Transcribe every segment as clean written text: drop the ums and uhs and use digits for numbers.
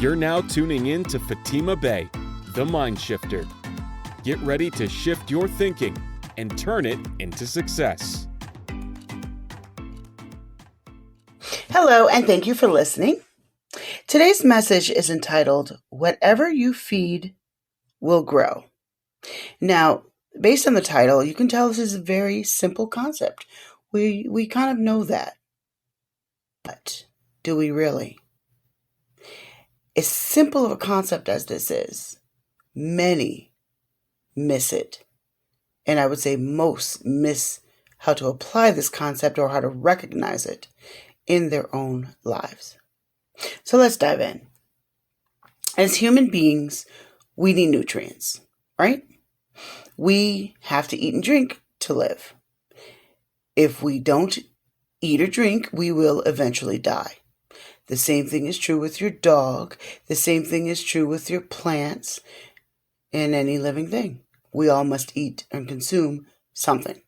You're now tuning in to Fatima Bay, the MindShifter. Get ready to shift your thinking and turn it into success. Hello, and thank you for listening. Today's message is entitled, Whatever You Feed Will Grow. Now, based on the title, you can tell this is a very simple concept. We kind of know that. But do we really? As simple of a concept as this is, many miss it. And I would say most miss how to apply this concept or how to recognize it in their own lives. So let's dive in. As human beings, we need nutrients, right? We have to eat and drink to live. If we don't eat or drink, we will eventually die. The same thing is true with your dog. The same thing is true with your plants and any living thing. We all must eat and consume something.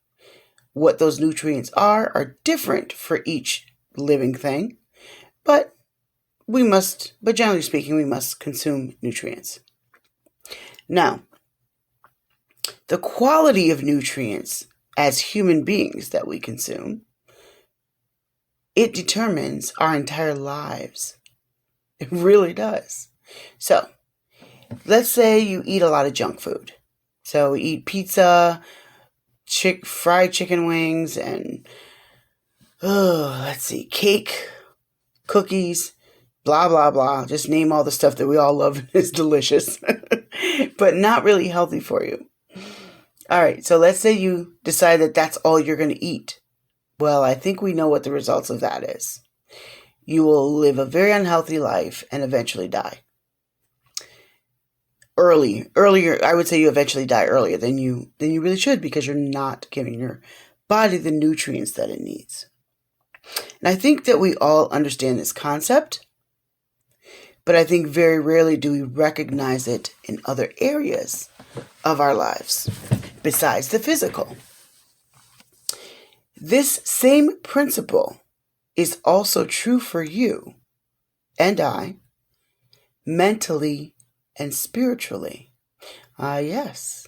What those nutrients are different for each living thing, but generally speaking, we must consume nutrients. Now, the quality of nutrients as human beings that we consume, it determines our entire lives. It really does. So, let's say you eat a lot of junk food. So, eat pizza, fried chicken wings, and cake, cookies, blah, blah, blah. Just name all the stuff that we all love and is delicious, but not really healthy for you. All right, so let's say you decide that that's all you're going to eat. Well, I think we know what the results of that is. You will live a very unhealthy life and eventually die. Earlier, I would say you eventually die earlier than you really should, because you're not giving your body the nutrients that it needs. And I think that we all understand this concept, but I think very rarely do we recognize it in other areas of our lives besides the physical. This same principle is also true for you and I, mentally and spiritually. Yes.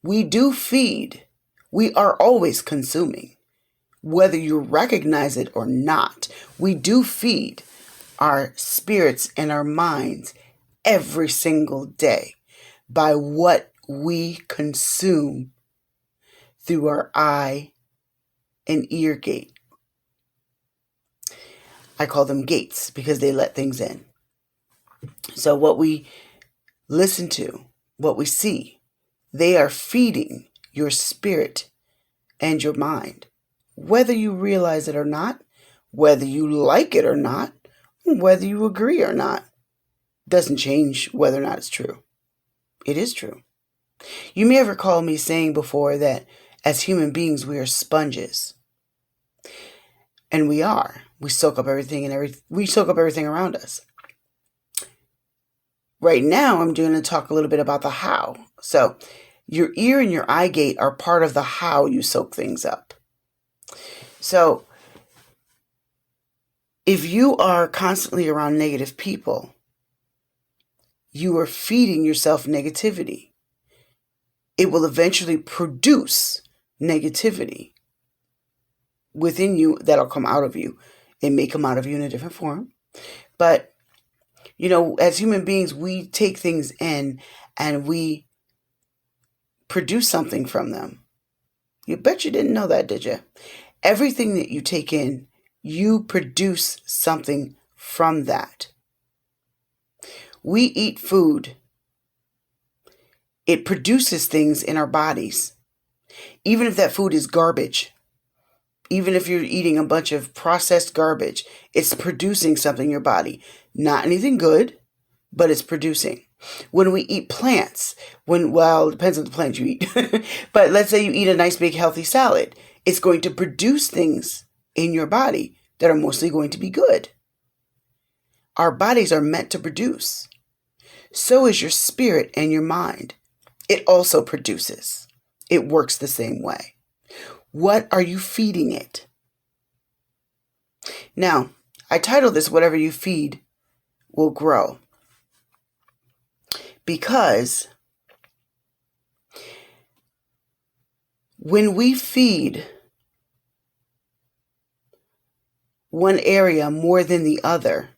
We do feed. We are always consuming. Whether you recognize it or not, we do feed our spirits and our minds every single day by what we consume through our eye and ear gate. I call them gates because they let things in. So what we listen to, what we see, they are feeding your spirit and your mind. Whether you realize it or not, whether you like it or not, whether you agree or not, doesn't change whether or not it's true. It is true. You may have recalled me saying before that as human beings, we are sponges. And we are. We soak up everything around us. Right now, I'm going to talk a little bit about the how. So, your ear and your eye gate are part of the how you soak things up. So, if you are constantly around negative people, you are feeding yourself negativity. It will eventually produce negativity within you that'll come out of you. It may come out of you in a different form. But, as human beings, we take things in and we produce something from them. You bet you didn't know that, did you? Everything that you take in, you produce something from that. We eat food. It produces things in our bodies. Even if that food is garbage, even if you're eating a bunch of processed garbage, it's producing something in your body. Not anything good, but it's producing. When we eat plants, it depends on the plant you eat. But let's say you eat a nice big healthy salad. It's going to produce things in your body that are mostly going to be good. Our bodies are meant to produce. So is your spirit and your mind. It also produces. It works the same way. What are you feeding it? Now, I titled this, Whatever You Feed will grow. Because when we feed one area more than the other,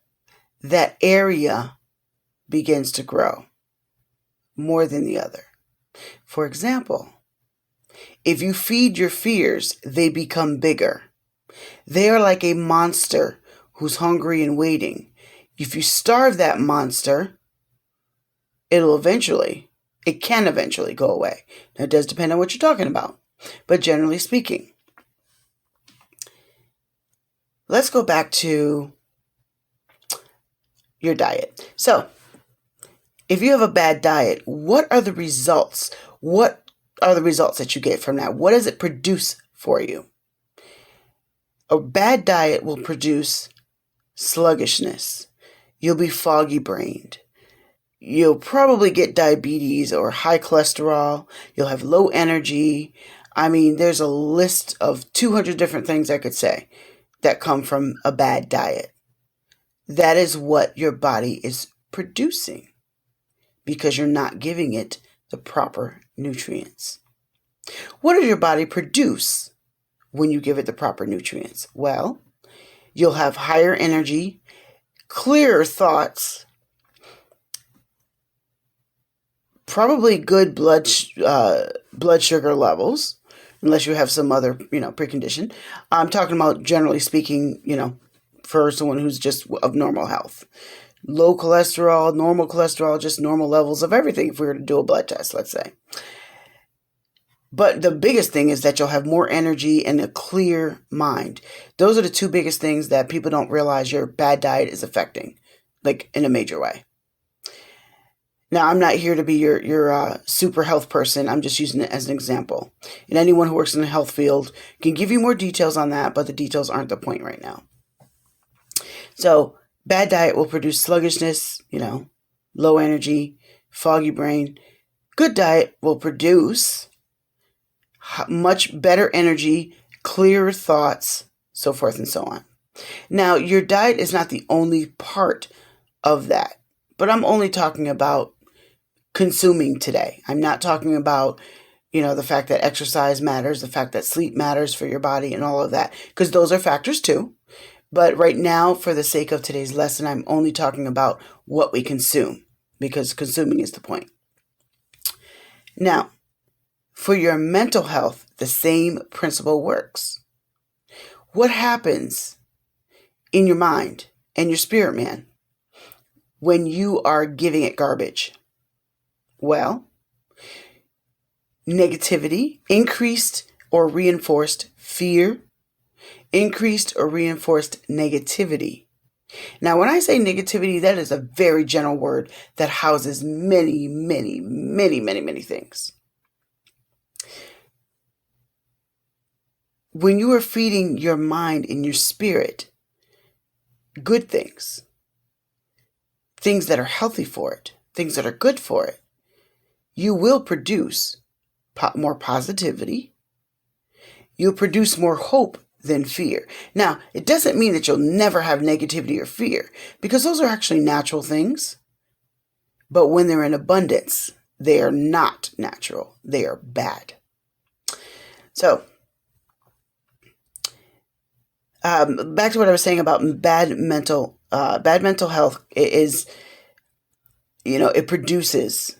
that area begins to grow more than the other. For example, if you feed your fears, they become bigger. They are like a monster who's hungry and waiting. If you starve that monster, it can eventually go away. Now, it does depend on what you're talking about, but generally speaking. Let's go back to your diet. So, if you have a bad diet, what are the results? What are the results that you get from that? What does it produce for you? A bad diet will produce sluggishness. You'll be foggy-brained. You'll probably get diabetes or high cholesterol. You'll have low energy. I mean, there's a list of 200 different things I could say that come from a bad diet. That is what your body is producing because you're not giving it the proper nutrients. What does your body produce when you give it the proper nutrients? Well, you'll have higher energy, clearer thoughts, probably good blood sugar levels, unless you have some other, precondition. I'm talking about generally speaking, for someone who's just of normal health. Low cholesterol, normal cholesterol, just normal levels of everything if we were to do a blood test, let's say. But the biggest thing is that you'll have more energy and a clear mind. Those are the two biggest things that people don't realize your bad diet is affecting, like in a major way. Now, I'm not here to be your super health person. I'm just using it as an example. And anyone who works in the health field can give you more details on that, but the details aren't the point right now. So, bad diet will produce sluggishness, low energy, foggy brain. Good diet will produce much better energy, clearer thoughts, so forth and so on. Now, your diet is not the only part of that, but I'm only talking about consuming today. I'm not talking about, the fact that exercise matters, the fact that sleep matters for your body and all of that, because those are factors too. But right now, for the sake of today's lesson, I'm only talking about what we consume, because consuming is the point. Now, for your mental health, the same principle works. What happens in your mind and your spirit, man, when you are giving it garbage? Well, negativity, increased or reinforced fear, increased or reinforced negativity. Now, when I say negativity, that is a very general word that houses many, many, many, many, many things. When you are feeding your mind and your spirit good things, things that are healthy for it, things that are good for it, you will produce more positivity. You'll produce more hope than fear. Now, it doesn't mean that you'll never have negativity or fear, because those are actually natural things. But when they're in abundance, they are not natural. They are bad. So, back to what I was saying about bad mental health is, it produces.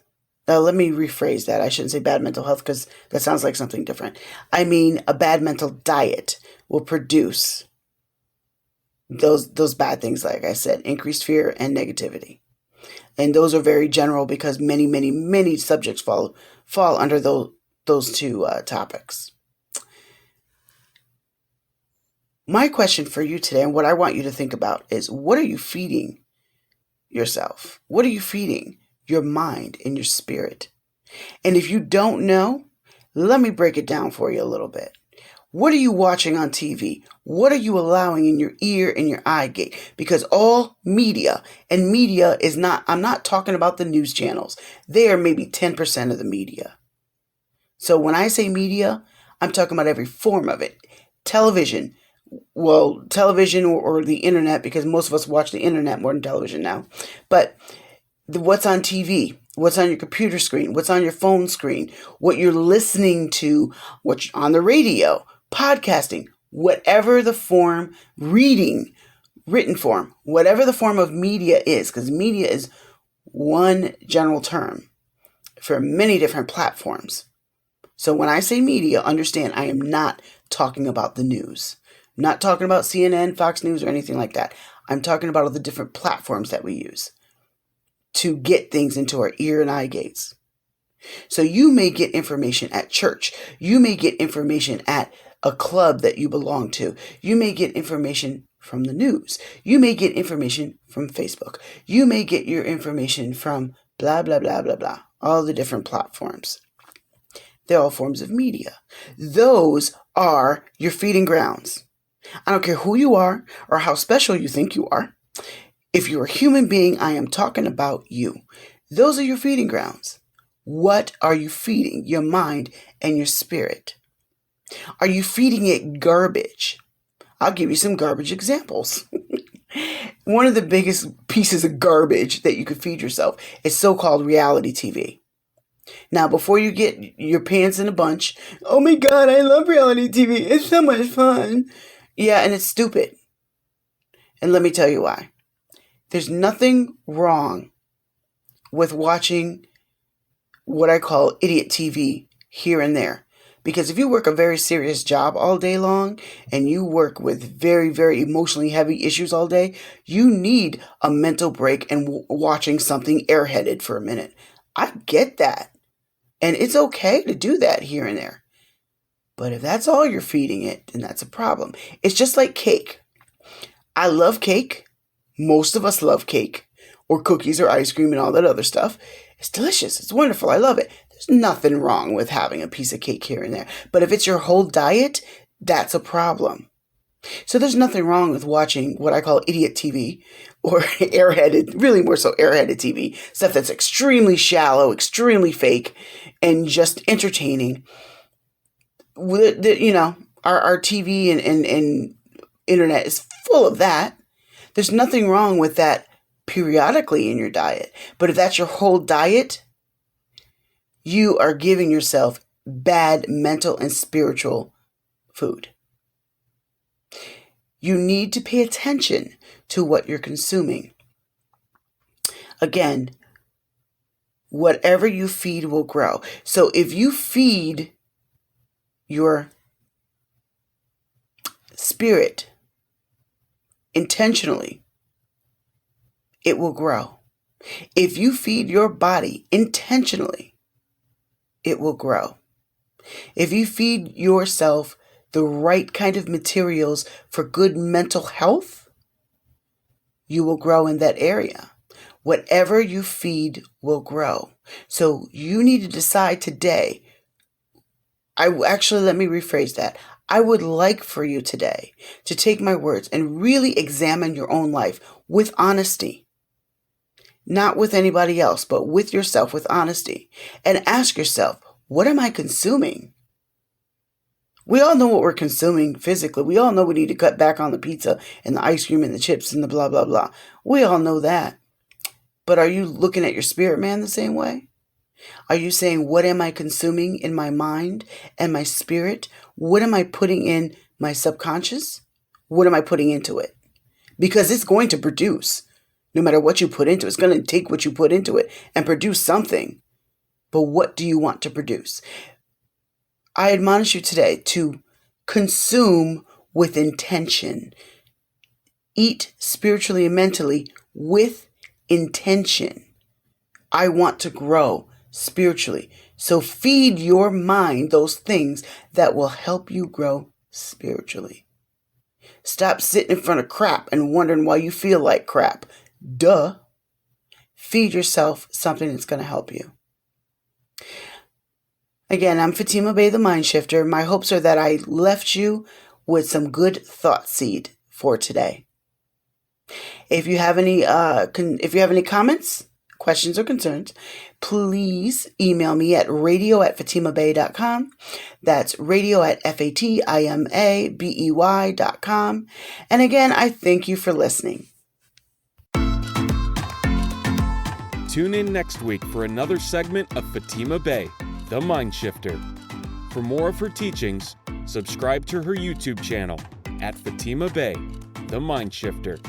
Let me rephrase that. I shouldn't say bad mental health because that sounds like something different. I mean, a bad mental diet will produce those bad things, like I said, increased fear and negativity. And those are very general because many, many, many subjects fall under those two topics. My question for you today, and what I want you to think about, is what are you feeding yourself? What are you feeding your mind and your spirit? And if you don't know, let me break it down for you a little bit. What are you watching on TV? What are you allowing in your ear and your eye gate? Because all media, and media is not, I'm not talking about the news channels. They are maybe 10% of the media. So when I say media, I'm talking about every form of it. Television, well, television or the internet, because most of us watch the internet more than television now. But what's on TV, what's on your computer screen, what's on your phone screen, what you're listening to, what's on the radio, podcasting, whatever the form, reading, written form, whatever the form of media is, because media is one general term for many different platforms. So when I say media, understand I am not talking about the news. I'm not talking about CNN, Fox News, or anything like that. I'm talking about all the different platforms that we use to get things into our ear and eye gates. So you may get information at church. You may get information at a club that you belong to. You may get information from the news. You may get information from Facebook. You may get your information from blah, blah, blah, blah, blah. All the different platforms. They're all forms of media. Those are your feeding grounds. I don't care who you are or how special you think you are. If you're a human being, I am talking about you. Those are your feeding grounds. What are you feeding your mind and your spirit? Are you feeding it garbage? I'll give you some garbage examples. One of the biggest pieces of garbage that you could feed yourself is so-called reality TV. Now, before you get your pants in a bunch, oh my God, I love reality TV. It's so much fun. Yeah, and it's stupid. And let me tell you why. There's nothing wrong with watching what I call idiot TV here and there. Because if you work a very serious job all day long and you work with very, very emotionally heavy issues all day, you need a mental break and watching something airheaded for a minute. I get that. And it's okay to do that here and there. But if that's all you're feeding it, then that's a problem. It's just like cake. I love cake. Most of us love cake or cookies or ice cream and all that other stuff. It's delicious. It's wonderful. I love it. There's nothing wrong with having a piece of cake here and there. But if it's your whole diet, that's a problem. So there's nothing wrong with watching what I call idiot TV or airheaded, really more so airheaded TV, stuff that's extremely shallow, extremely fake, and just entertaining. Our TV and internet is full of that. There's nothing wrong with that periodically in your diet. But if that's your whole diet, you are giving yourself bad mental and spiritual food. You need to pay attention to what you're consuming. Again, whatever you feed will grow. So if you feed your spirit intentionally, it will grow. If you feed your body intentionally, it will grow. If you feed yourself the right kind of materials for good mental health, you will grow in that area. Whatever you feed will grow. So you need to decide today. Let me rephrase that. I would like for you today to take my words and really examine your own life with honesty. Not with anybody else, but with yourself, with honesty. And ask yourself, what am I consuming? We all know what we're consuming physically. We all know we need to cut back on the pizza and the ice cream and the chips and the blah, blah, blah. We all know that. But are you looking at your spirit man the same way? Are you saying, what am I consuming in my mind and my spirit? What am I putting in my subconscious? What am I putting into it? Because it's going to produce. No matter what you put into it, it's going to take what you put into it and produce something. But what do you want to produce? I admonish you today to consume with intention. Eat spiritually and mentally with intention. I want to grow spiritually. So feed your mind those things that will help you grow spiritually. Stop sitting in front of crap and wondering why you feel like crap. Duh. Feed yourself something that's going to help you. Again, I'm Fatima Bay, the MindShifter. My hopes are that I left you with some good thought seed for today. If you have any comments, questions or concerns, please email me at radio@fatimabey.com. That's radio@fatimabey.com. And again, I thank you for listening. Tune in next week for another segment of Fatima Bey, the MindShifter. For more of her teachings, subscribe to her YouTube channel at Fatima Bey, the MindShifter.